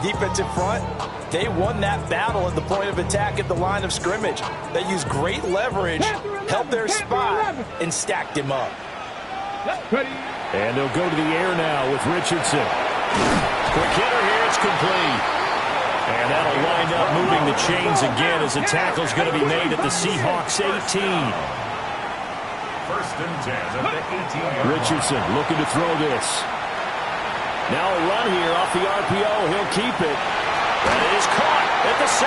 Defense in front, they won that battle at the point of attack at the line of scrimmage. They used great leverage, held their spot, and stacked him up. And they'll go to the air now with Richardson. Quick hitter here, it's complete. And that'll wind up moving the chains again as the tackle's going to be made at the Seahawks 18. First and 10 at the 18. Richardson looking to throw this. Now a run here off the RPO. He'll keep it. That is caught at the 7.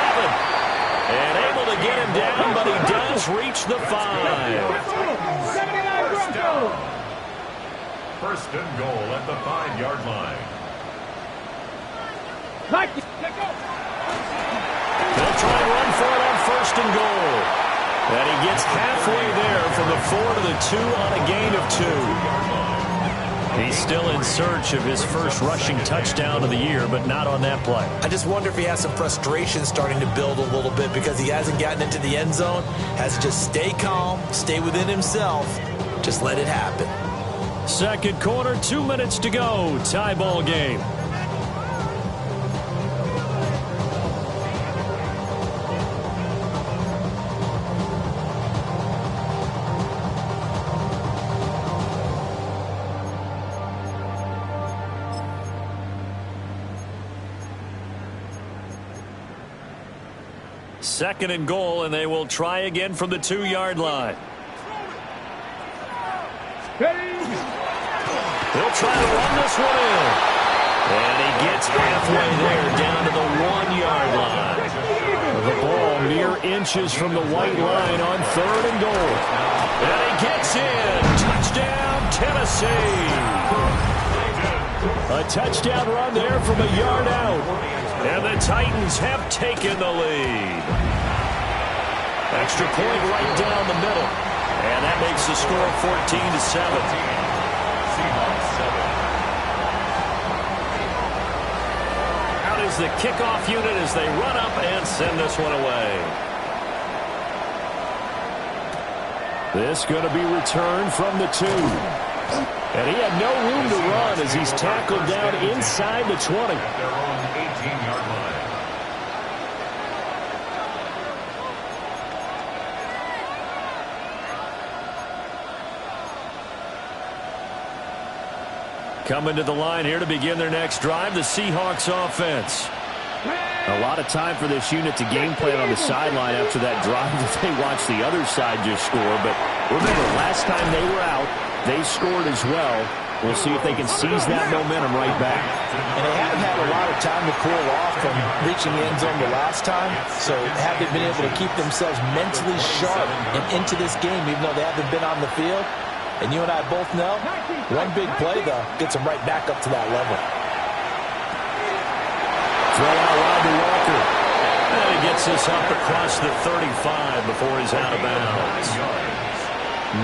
And able to get him down, but he does reach the 5. First and goal at the 5-yard line. They'll try to run for it on first and goal. And he gets halfway there from the 4 to the 2 on a gain of 2. He's still in search of his first rushing touchdown of the year, but not on that play. I just wonder if he has some frustration starting to build a little bit because he hasn't gotten into the end zone. Has to just stay calm, stay within himself, just let it happen. Second quarter, 2 minutes to go. Tie ball game. Second and goal, and they will try again from the 2-yard line. He'll try to run this one in. And he gets halfway there down to the 1-yard line. The ball mere inches from the white line on third and goal. And he gets in. Touchdown, Tennessee. A touchdown run there from a yard out. And the Titans have taken the lead. Extra point right down the middle. And that makes the score 14-7. Seahawks 7. Out is the kickoff unit as they run up and send this one away. This going to be returned from the 2. And he had no room to run as he's tackled down inside the 20. At their own 18-yard line. Coming to the line here to begin their next drive, the Seahawks offense. A lot of time for this unit to game plan on the sideline after that drive that they watched the other side just score. But remember, last time they were out, they scored as well. We'll see if they can seize that momentum right back. And they haven't had a lot of time to cool off from reaching the end zone the last time, so haven't been able to keep themselves mentally sharp and into this game, even though they haven't been on the field. And you and I both know, one big play, though, gets them right back up to that level. Throw out wide to Walker. And he gets this up across the 35 before he's out of bounds.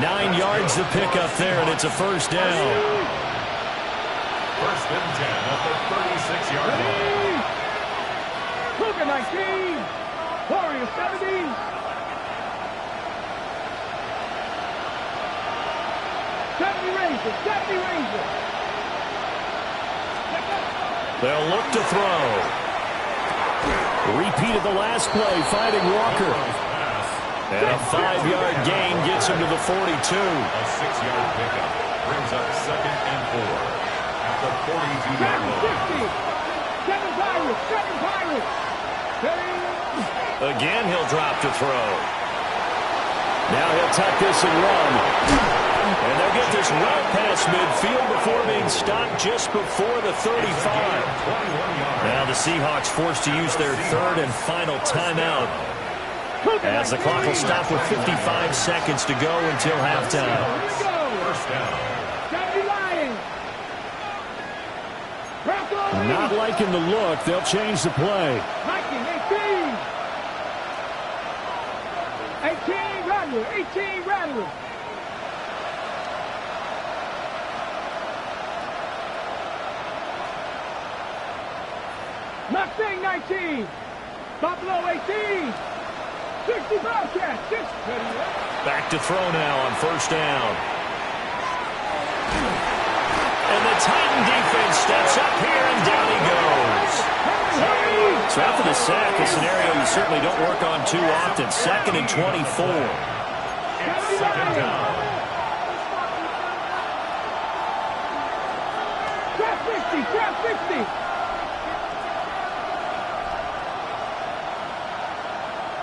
9 yards to pick up there, and it's a first down. First and 10 at the 36-yard line. Cougar 19. Warriors 70. Rangers. They'll look to throw. Repeat of the last play, finding Walker. And a 5-yard gain gets him to the 42. A 6-yard pickup brings up second and 4 at the 42-yard line. Seven Pirates. Again, he'll drop to throw. Now he'll tuck this and run. And they'll get this right past midfield before being stopped just before the 35. Now the Seahawks forced to use their third and final timeout, as the clock will stop with 55 seconds to go until halftime. First down. Not liking the look. They'll change the play. 18 Rattlers. Mustang 19. Buffalo 18. 60 Bobcat. 6. Back to throw now on first down. And the Titan defense steps up here, and down he goes. So after the sack, a scenario you certainly don't work on too often. 2nd and 24. It's 2nd down. Trap 60, trap 60.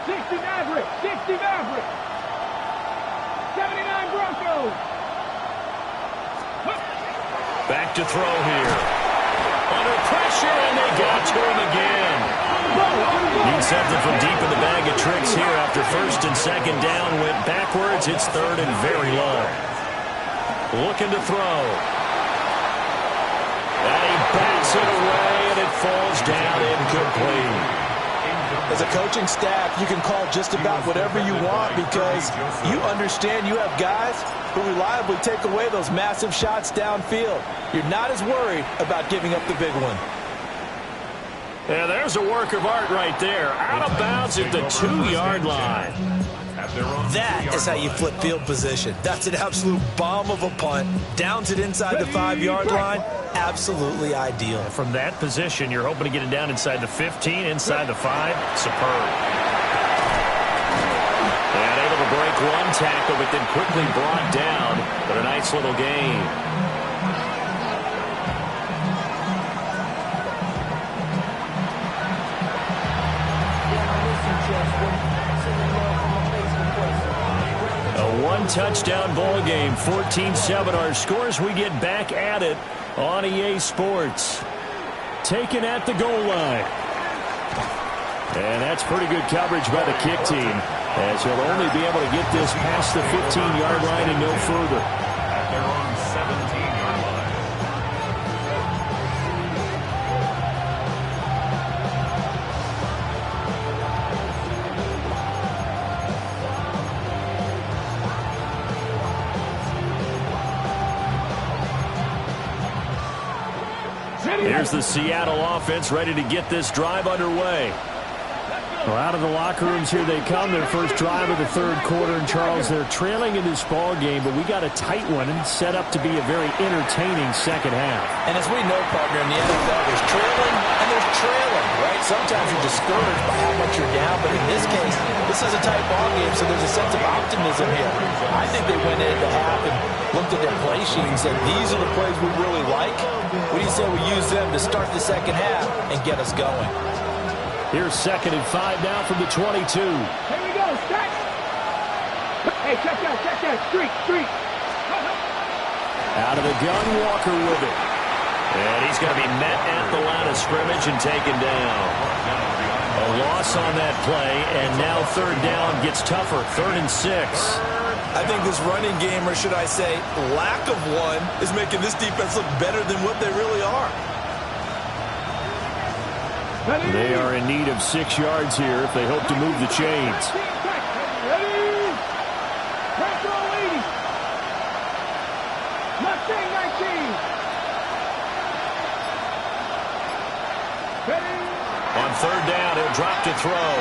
60 Maverick, 60 Maverick. 79 Broncos. Back to throw here. Under pressure, and they got to him again. Need something from deep in the bag of tricks here after 1st and 2nd down. Went backwards. It's 3rd and very long. Looking to throw. And he bats it away, and it falls down incomplete. As a coaching staff, you can call just about whatever you want because you understand you have guys who reliably take away those massive shots downfield. You're not as worried about giving up the big one. Yeah, there's a work of art right there. Out of bounds at the 2-yard line. That is how you flip field position. That's an absolute bomb of a punt. Downs it inside the 5-yard line. Absolutely ideal. From that position, you're hoping to get it down inside the 15, inside the 5. Superb. And able to break one tackle, but then quickly brought down. But a nice little gain. A one-touchdown ball game, 14-7 our scores. We get back at it on EA Sports. Taken at the goal line. And that's pretty good coverage by the kick team, as he'll only be able to get this past the 15-yard line and no further. At their own 17-yard line. Here's the Seattle offense ready to get this drive underway. Well, out of the locker rooms here they come. Their first drive of the 3rd quarter. And, Charles, they're trailing in this ball game, but we got a tight one and set up to be a very entertaining second half. And as we know, partner, in the NFL, there's trailing and there's trailing, right? Sometimes you're discouraged by how much you're down, but in this case, this is a tight ball game, so there's a sense of optimism here. I think they went into half and looked at their play sheet and said, these are the plays we really like. What do you say we use them to start the second half and get us going? Here's 2nd and 5 now from the 22. Here we go, stack. Hey, check that. Street. Out of the gun, Walker with it. And he's going to be met at the line of scrimmage and taken down. A loss on that play, and now 3rd down gets tougher. 3rd and 6. I think this running game, or should I say lack of one, is making this defense look better than what they really are. They are in need of 6 yards here if they hope to move the chains. Ready? Back row 80. Mustang 19. Ready? On 3rd down, he'll drop to throw.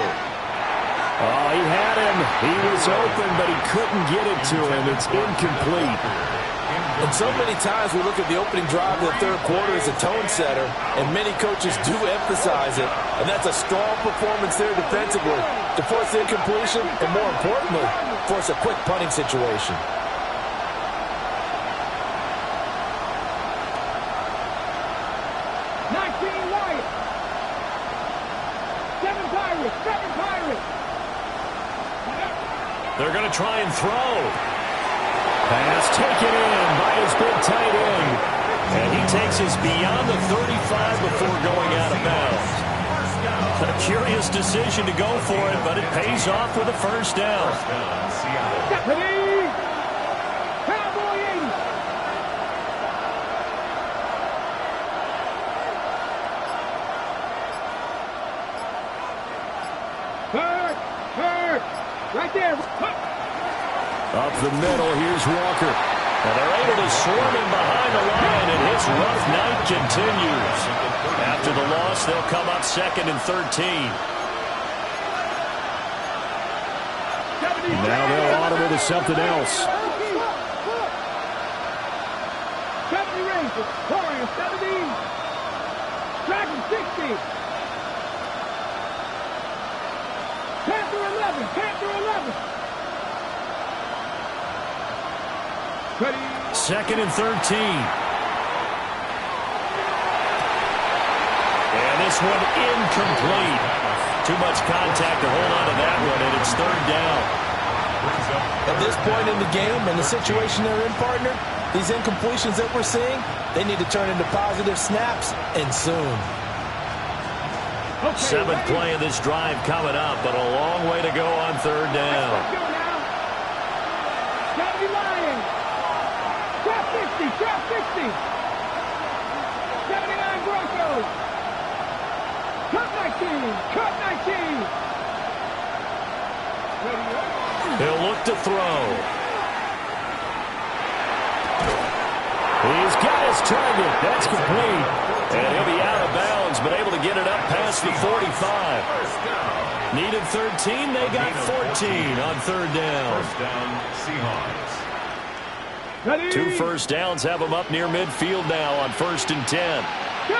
Oh, he had him. He was open, but he couldn't get it to him. It's incomplete. And so many times we look at the opening drive of the 3rd quarter as a tone setter, and many coaches do emphasize it. And that's a strong performance there defensively to force the incompletion and, more importantly, force a quick punting situation. They're going to try and throw. Pass taken in by his big tight end. And he takes us beyond the 35 before going out of bounds. A curious decision to go for it, but it pays off with a 1st down. Deputy! Cowboy 80! Hurt! Right there! Up the middle, here's Walker. And they're able to swarm him behind the line, and his rough night continues. After the loss, they'll come up 2nd and 13. Now they'll audible to something else. 70 Rangers, Warriors 70. Dragon 60. 11. 10 through 11. Ready. 2nd and 13. And this one incomplete. Too much contact to hold on to that one, and it's 3rd down. At this point in the game and the situation they're in, partner, these incompletions that we're seeing, they need to turn into positive snaps, and soon. Okay, 7th play of this drive coming up, but a long way to go on 3rd down. Let's go now. Gotta be lying. Trap 60, trap 60. 79 Broncos. Cut 19, cut 19. Ready up. He'll look to throw. He's got his target. That's complete. And he'll be out of bounds, but able to get it up past the 45. Needed 13. They got 14 on 3rd down. First down, Seahawks. Ready. 2 first downs have them up near midfield now on 1st and 10. Go.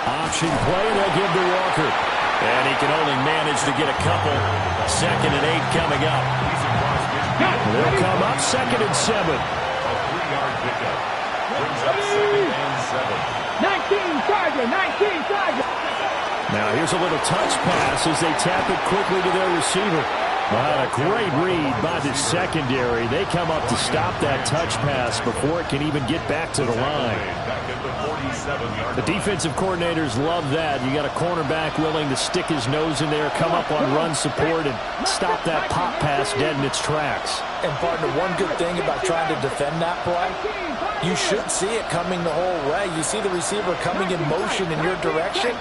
Option play, they'll give to Walker. And he can only manage to get a couple. 2nd and 8 coming up. They'll come up 2nd and 7. A 3-yard pickup. Brings up 2nd and 7. 19 Tiger, 19 Tiger. Now here's a little touch pass as they tap it quickly to their receiver. But a great read by the secondary. They come up to stop that touch pass before it can even get back to the line. Back at the 47-yard The defensive coordinators love that. You got a cornerback willing to stick his nose in there, come up on run support, and stop that pop pass dead in its tracks. And, partner, one good thing about trying to defend that play, you should see it coming the whole way. You see the receiver coming in motion in your direction.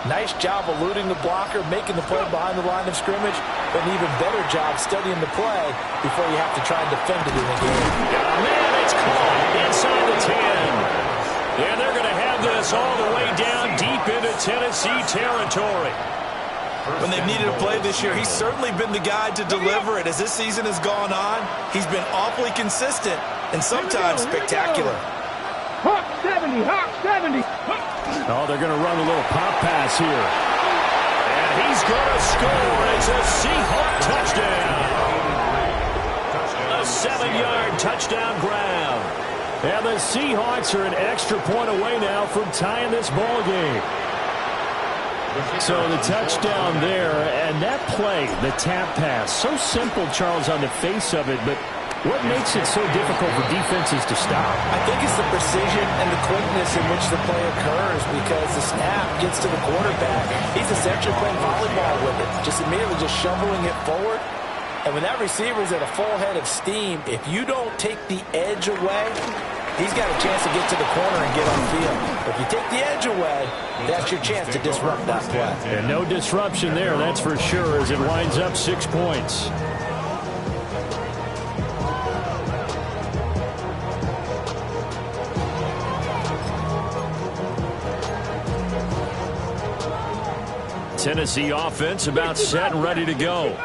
Nice job eluding the blocker, making the play behind the line of scrimmage, but an even better job studying the play before you have to try and defend it in the game. Oh, man, it's caught inside the 10. And they're going to have this all the way down deep into Tennessee territory. When they've needed a play this year, he's certainly been the guy to deliver it. As this season has gone on, he's been awfully consistent and sometimes spectacular. Hawk 70, Hawk 70. Oh, they're going to run a little pop pass here. And he's going to score. It's a Seahawk touchdown. A 7-yard touchdown ground. And the Seahawks are an extra point away now from tying this ball game. So the touchdown there, and that play, the tap pass, so simple, Charles, on the face of it, but what makes it so difficult for defenses to stop? I think it's the precision and the quickness in which the play occurs because the snap gets to the quarterback. He's essentially playing volleyball with it, just immediately just shoveling it forward. And when that receiver's at a full head of steam, if you don't take the edge away, he's got a chance to get to the corner and get on field. If you take the edge away, that's your chance to disrupt that play. And no disruption there, that's for sure, as it winds up 6 points. Tennessee offense about set and ready to go.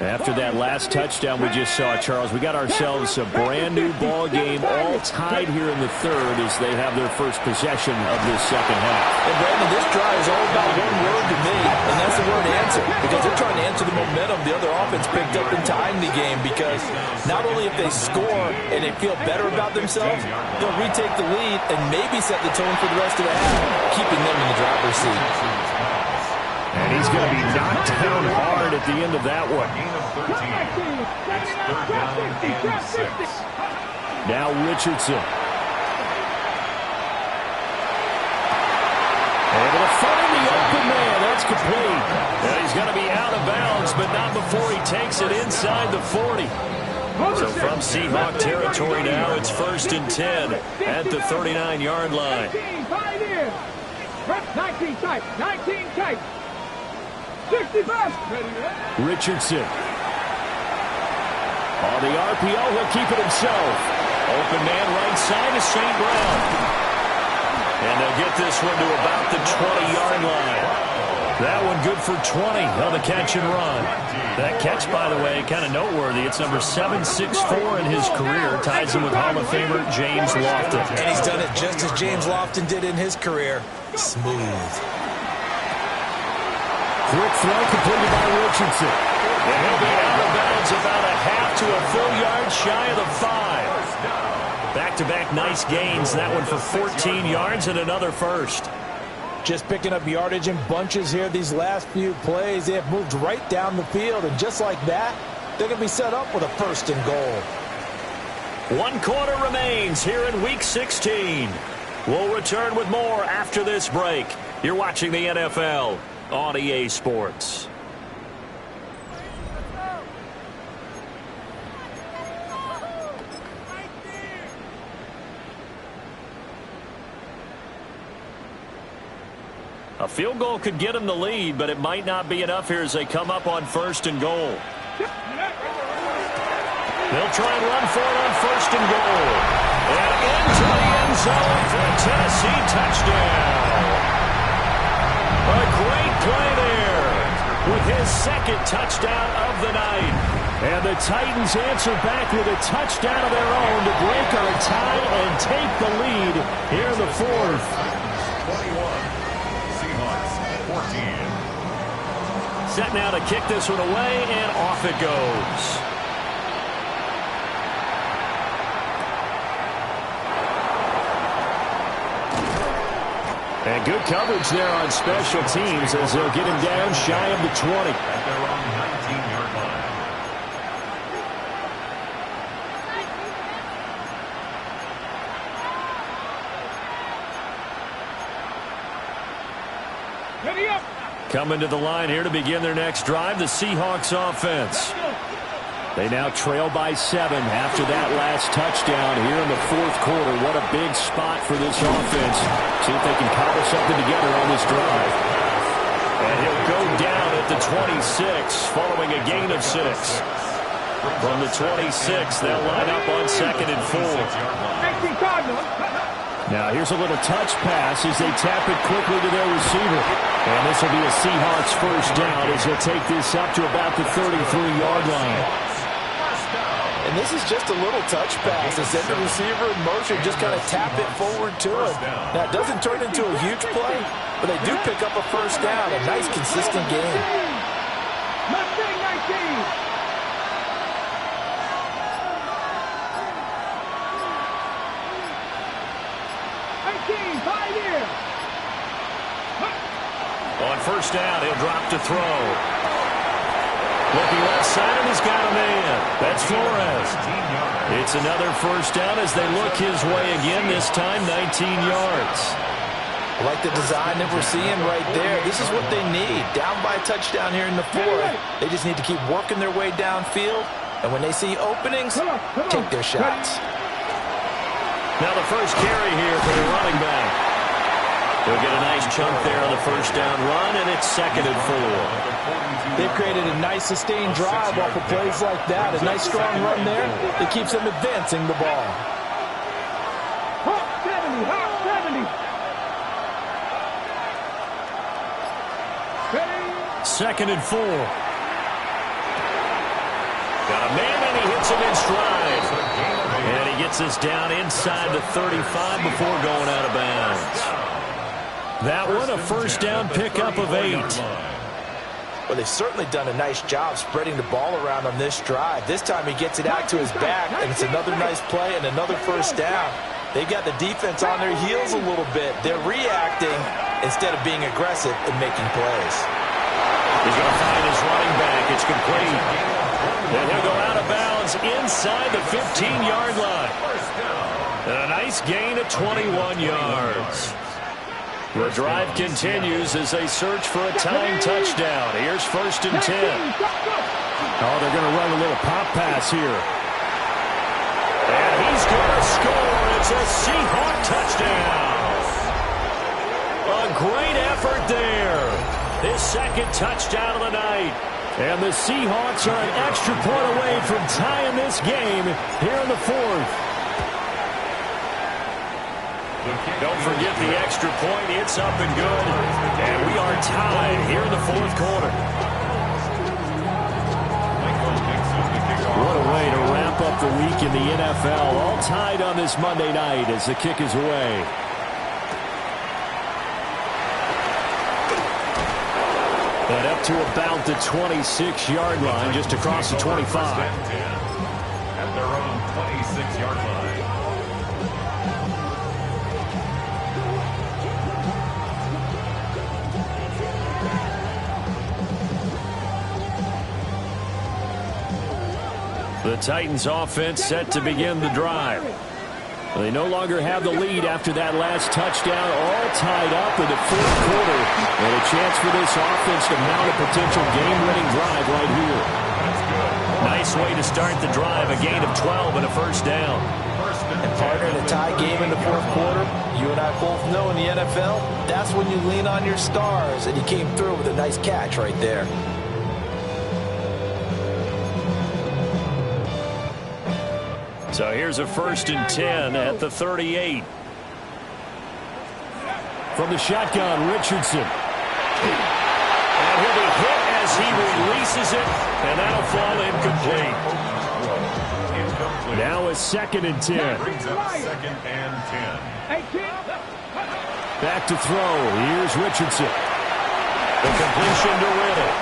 After that last touchdown we just saw, Charles, we got ourselves a brand new ball game, all tied here in the third as they have their first possession of this second half. And Brandon, this drive is all about one word to me, and that's the word answer. Because they're trying to answer the momentum the other offense picked up in tying the game. Because not only if they score and they feel better about themselves, they'll retake the lead and maybe set the tone for the rest of the half, keeping them in the driver's seat. And he's going to be knocked down hard at the end of that one. It's 3rd down and 6. Now Richardson. Able to find the open man. That's complete. And he's going to be out of bounds, but not before he takes it inside the 40. So from Seahawk territory now, it's 1st and 10 at the 39-yard line. 19 tight, 19 tight. 65. Richardson. On the RPO, he'll keep it himself. Open man right side is St. Brown. And they'll get this one to about the 20-yard line. That one good for 20 on the catch and run. That catch, by the way, kind of noteworthy. It's number 764 in his career. Ties him with Hall of Famer James Lofton. And he's done it just as James Lofton did in his career. Smooth. Quick throw completed by Richardson. And he'll be out of bounds about a half to a full yard shy of the 5. Back-to-back nice gains. That one for 14 yards and another first. Just picking up yardage in bunches here these last few plays. They have moved right down the field, and just like that, they're going to be set up with a first and goal. 1 quarter remains here in Week 16. We'll return with more after this break. You're watching the NFL on EA Sports. A field goal could get them the lead, but it might not be enough here as they come up on first and goal. They'll try and run for it on first and goal. And into the end zone for a Tennessee touchdown. A great play there with his second touchdown of the night. And the Titans answer back with a touchdown of their own to break on a tie and take the lead here in the fourth. 21. Seahawks, 14. Set now to kick this one away, and off it goes. And good coverage there on special teams as they'll get him down shy of the 20. At their own 19-yard line. Ready up. Coming to the line here to begin their next drive, the Seahawks offense. They now trail by 7 after that last touchdown here in the fourth quarter. What a big spot for this offense. See if they can cobble something together on this drive. And he'll go down at the 26 following a gain of 6. From the 26, they'll line up on 2nd and 4. Now here's a little touch pass as they tap it quickly to their receiver. And this will be a Seahawks first down as they'll take this up to about the 33-yard line. And this is just a little touch pass. They send the receiver in motion, just kind of tap it forward to him. Now, it doesn't turn into a huge play, but they do pick up a first down. A nice, consistent game. Mustang 19. On first down, he'll drop to throw. Looking left side, and he's got a man. That's Flores. It's another first down as they look his way again, this time 19 yards. I like the design that we're seeing right there. This is what they need. Down by a touchdown here in the fourth. They just need to keep working their way downfield, and when they see openings, take their shots. Now the first carry here for the running back. They'll get a nice chunk there on the first down run, and it's 2nd and 4. They've created a nice sustained drive off of plays like that. A nice strong run there that keeps them advancing the ball. Hawk 70, Hawk 70. 2nd and 4. Got a man, and he hits him in stride. And he gets us down inside the 35 before going out of bounds. That one, a first down pickup of 8. Well, they've certainly done a nice job spreading the ball around on this drive. This time he gets it out to his back, and it's another nice play and another first down. They've got the defense on their heels a little bit. They're reacting instead of being aggressive and making plays. He's going to find his running back. It's complete. And he'll go out of bounds inside the 15-yard line. And a nice gain of 21 yards. The drive continues as they search for a tying touchdown. Here's 1st and 10. Oh, they're going to run a little pop pass here. And he's going to score. It's a Seahawk touchdown. A great effort there. His 2nd touchdown of the night. And the Seahawks are an extra point away from tying this game here in the fourth. Don't forget the extra point. It's up and good. And we are tied here in the fourth quarter. What a way to wrap up the week in the NFL. All tied on this Monday night as the kick is away. And up to about the 26-yard line, just across the 25. At their own 26-yard line. The Titans offense set to begin the drive. They no longer have the lead after that last touchdown, all tied up in the fourth quarter. And a chance for this offense to mount a potential game-winning drive right here. Nice way to start the drive, a gain of 12 and a first down. And partner, in a tie game in the fourth quarter, you and I both know in the NFL, that's when you lean on your stars, and he came through with a nice catch right there. So here's a 1st and 10 at the 38. From the shotgun, Richardson. And he'll be hit as he releases it, and that'll fall incomplete. Now a 2nd and 10. Brings up 2nd and 10. Back to throw. Here's Richardson. The completion to Riddle.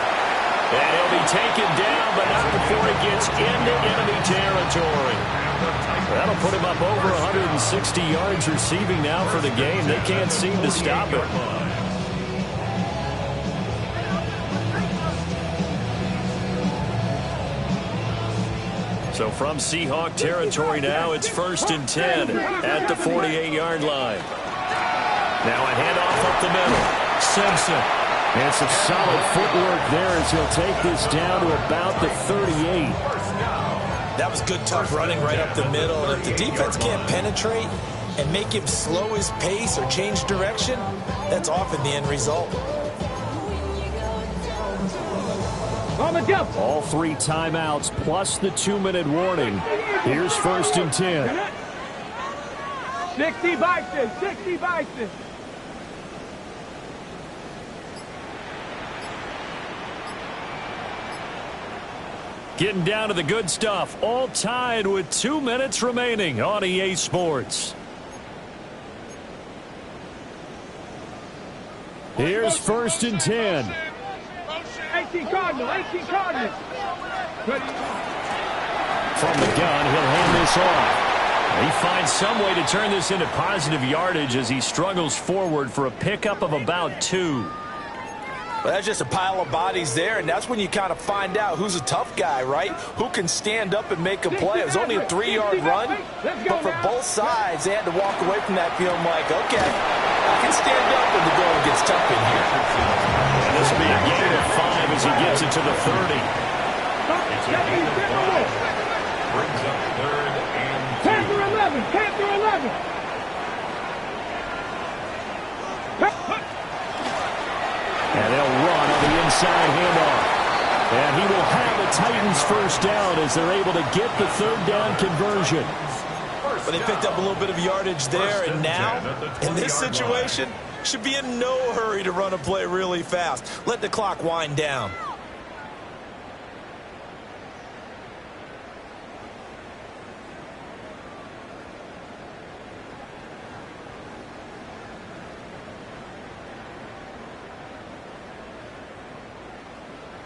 And he'll be taken down, but not before he gets into enemy territory. That'll put him up over 160 yards receiving now for the game. They can't seem to stop him. So from Seahawk territory now, it's 1st and 10 at the 48-yard line. Now a handoff up the middle. Simpson. And some solid footwork there as he'll take this down to about the 38. That was good, tough running right up the middle. And if the defense can't penetrate and make him slow his pace or change direction, that's often the end result. All 3 timeouts plus the 2-minute warning. Here's 1st and 10. 60 Bison, 60 Bison. Getting down to the good stuff. All tied with 2 minutes remaining on EA Sports. Here's 1st and 10. 18 Cardinals, 18 Cardinals. From the gun, he'll hand this off. He finds some way to turn this into positive yardage as he struggles forward for a pickup of about 2. Well, that's just a pile of bodies there, and that's when you kind of find out who's a tough guy, right? Who can stand up and make a play. It was only a 3-yard run, but for both sides, they had to walk away from that feeling like, okay, I can stand up when the going gets tough in here. And this will be a gain of 5 as he gets it to the 30. Brings up 3rd and 2. Panther 11, Panther 11. And they'll run on the inside handoff. And he will have the Titans first down as they're able to get the 3rd down conversion. But they picked up a little bit of yardage there, and now, in this situation, should be in no hurry to run a play really fast. Let the clock wind down.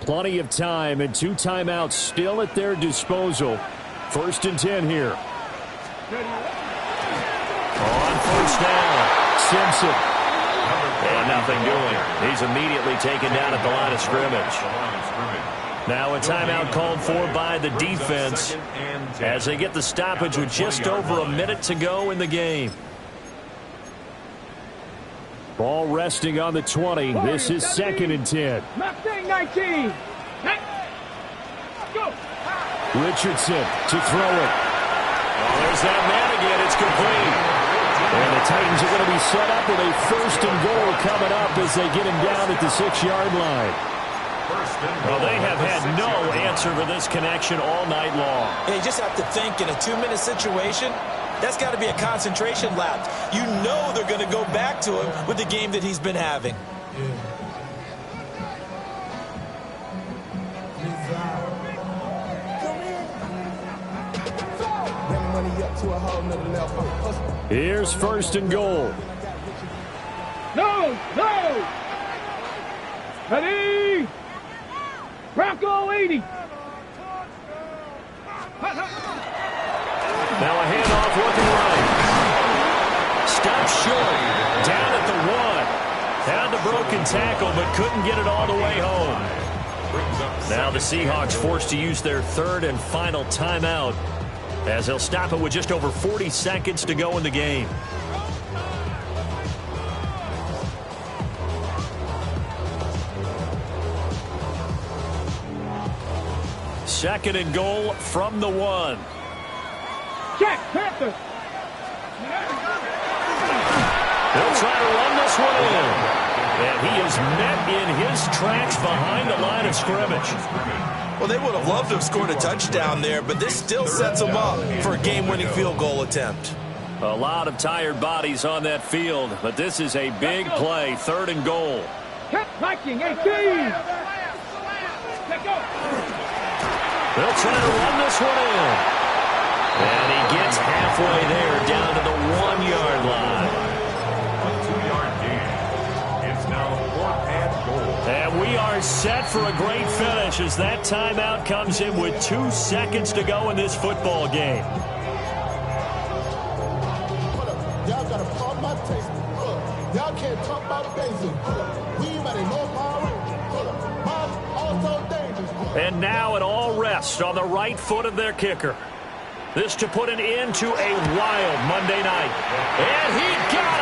Plenty of time and 2 timeouts still at their disposal. 1st and 10 here. On 1st down, Simpson. And nothing doing. He's immediately taken down at the line of scrimmage. Now a timeout called for by the defense as they get the stoppage with just over a minute to go in the game. Ball resting on the 20. This is 2nd and 10. Mustang 19. Go. Richardson to throw it. Oh, there's that man again. It's complete. And the Titans are going to be set up with a 1st and goal coming up as they get him down at the 6-yard line. Well, they have had no answer for this connection all night long. You just have to think in a 2-minute situation, that's got to be a concentration lapse. You know they're going to go back to him with the game that he's been having. Here's 1st and goal. No, no. Ready. Bronco 80. Now a handoff looking right. Stopped short. Down at the 1. Had the broken tackle, but couldn't get it all the way home. Now the Seahawks forced to use their third and final timeout, as they'll stop it with just over 40 seconds to go in the game. Second and goal from the 1. Check, Panthers. They'll try to run this one in. And he is met in his tracks behind the line of scrimmage. Well, they would have loved to have scored a touchdown there, but this still sets them up for a game-winning field goal attempt. A lot of tired bodies on that field, but this is a big play, third and goal. Check, Viking 18. They'll try to run this one in. And he gets halfway there, down to the 1-yard line. A 2-yard gain. It's now 4th and goal. And we are set for a great finish as that timeout comes in with 2 seconds to go in this football game. Y'all gotta pump my taste. Y'all can't talk about basic. We might know power. Mom also dangerous. And now it all rests on the right foot of their kicker. This to put an end to a wild Monday night. And he got it!